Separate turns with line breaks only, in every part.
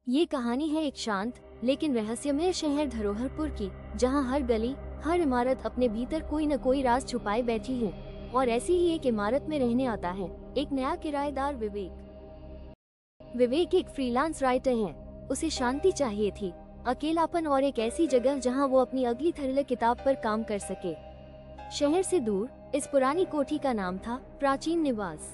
ये कहानी है एक शांत लेकिन रहस्यमय शहर धरोहरपुर की, जहां हर गली, हर इमारत अपने भीतर कोई न कोई राज छुपाए बैठी है। और ऐसी ही एक इमारत में रहने आता है एक नया किराएदार विवेक। विवेक एक फ्रीलांस राइटर है। उसे शांति चाहिए थी, अकेलापन और एक ऐसी जगह जहां वो अपनी अगली थ्रिलर किताब पर काम कर सके। शहर से दूर इस पुरानी कोठी का नाम था प्राचीन निवास।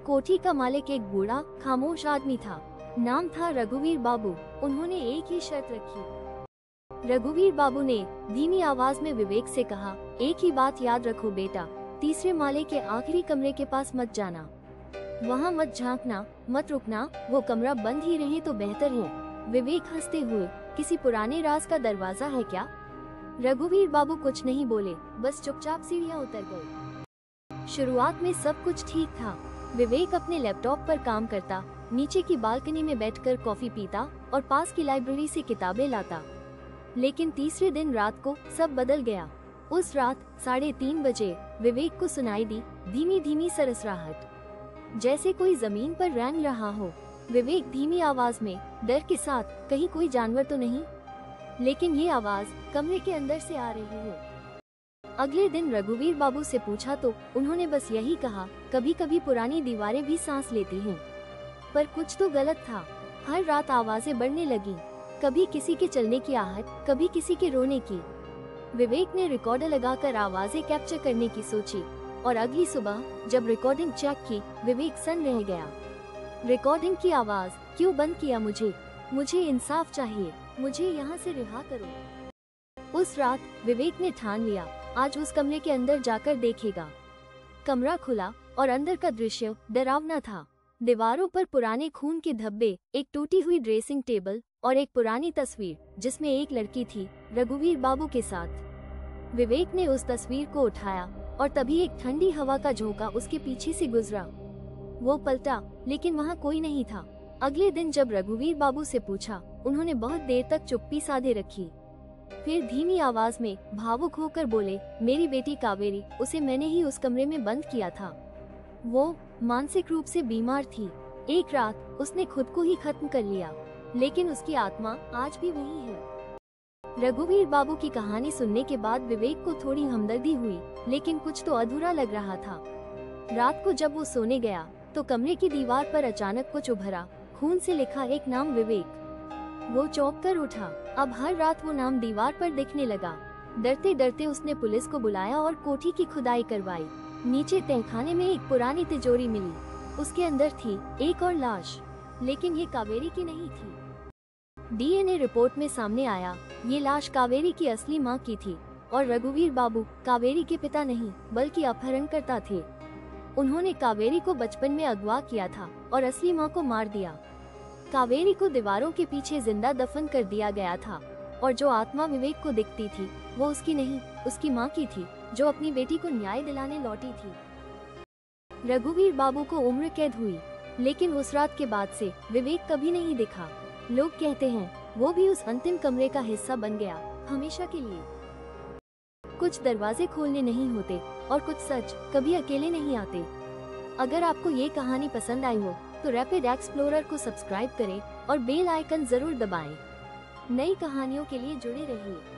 कोठी का मालिक एक बूढ़ा खामोश आदमी था। नाम था रघुवीर बाबू। उन्होंने एक ही शर्त रखी। रघुवीर बाबू ने धीमी आवाज में विवेक से कहा, एक ही बात याद रखो बेटा, तीसरे माले के आखिरी कमरे के पास मत जाना। वहाँ मत झांकना, मत रुकना, वो कमरा बंद ही रहे तो बेहतर है। विवेक हंसते हुए, किसी पुराने राज का दरवाजा है क्या? रघुवीर बाबू कुछ नहीं बोले, बस चुपचाप सीढ़ियाँ उतर गए। शुरुआत में सब कुछ ठीक था। विवेक अपने लैपटॉप पर काम करता, नीचे की बालकनी में बैठकर कॉफी पीता और पास की लाइब्रेरी से किताबें लाता। लेकिन तीसरे दिन रात को सब बदल गया। उस रात 3:30 बजे विवेक को सुनाई दी धीमी धीमी सरसराहट, जैसे कोई जमीन पर रेंग रहा हो। विवेक धीमी आवाज में डर के साथ, कहीं कोई जानवर तो नहीं? लेकिन ये आवाज कमरे के अंदर से आ रही है। अगले दिन रघुवीर बाबू से पूछा तो उन्होंने बस यही कहा, कभी कभी पुरानी दीवारें भी सांस लेती हैं। पर कुछ तो गलत था। हर रात आवाजें बढ़ने लगी, कभी किसी के चलने की आहट, कभी किसी के रोने की। विवेक ने रिकॉर्डर लगाकर आवाजें कैप्चर करने की सोची और अगली सुबह जब रिकॉर्डिंग चेक की, विवेक सन रह गया। रिकॉर्डिंग की आवाज, क्यों बंद किया मुझे इंसाफ चाहिए, मुझे यहाँ से रिहा करो। उस रात विवेक ने ठान लिया, आज उस कमरे के अंदर जाकर देखेगा। कमरा खुला और अंदर का दृश्य डरावना था। दीवारों पर पुराने खून के धब्बे, एक टूटी हुई ड्रेसिंग टेबल और एक पुरानी तस्वीर जिसमें एक लड़की थी रघुवीर बाबू के साथ। विवेक ने उस तस्वीर को उठाया और तभी एक ठंडी हवा का झोंका उसके पीछे से गुजरा। वो पलटा, लेकिन वहाँ कोई नहीं था। अगले दिन जब रघुवीर बाबू से पूछा, उन्होंने बहुत देर तक चुप्पी साधे रखी। फिर धीमी आवाज में भावुक होकर बोले, मेरी बेटी कावेरी, उसे मैंने ही उस कमरे में बंद किया था। वो मानसिक रूप से बीमार थी। एक रात उसने खुद को ही खत्म कर लिया, लेकिन उसकी आत्मा आज भी वही है। रघुवीर बाबू की कहानी सुनने के बाद विवेक को थोड़ी हमदर्दी हुई, लेकिन कुछ तो अधूरा लग रहा था। रात को जब वो सोने गया तो कमरे की दीवार पर अचानक कुछ उभरा, खून से लिखा एक नाम, विवेक। वो चौंक कर उठा। अब हर रात वो नाम दीवार पर दिखने लगा। डरते डरते उसने पुलिस को बुलाया और कोठी की खुदाई करवाई। नीचे तहखाने में एक पुरानी तिजोरी मिली, उसके अंदर थी एक और लाश, लेकिन ये कावेरी की नहीं थी। डीएनए रिपोर्ट में सामने आया, ये लाश कावेरी की असली मां की थी और रघुवीर बाबू कावेरी के पिता नहीं बल्कि अपहरणकर्ता थे। उन्होंने कावेरी को बचपन में अगवा किया था और असली मां को मार दिया। कावेरी को दीवारों के पीछे जिंदा दफन कर दिया गया था और जो आत्मा विवेक को दिखती थी वो उसकी नहीं, उसकी मां की थी, जो अपनी बेटी को न्याय दिलाने लौटी थी। रघुवीर बाबू को उम्र कैद हुई, लेकिन उस रात के बाद से विवेक कभी नहीं दिखा। लोग कहते हैं वो भी उस अंतिम कमरे का हिस्सा बन गया, हमेशा के लिए। कुछ दरवाजे खोलने नहीं होते और कुछ सच कभी अकेले नहीं आते। अगर आपको ये कहानी पसंद आई हो तो रैपिड एक्सप्लोरर को सब्सक्राइब करें और बेल आइकन जरूर दबाएं। नई कहानियों के लिए जुड़े रहिए।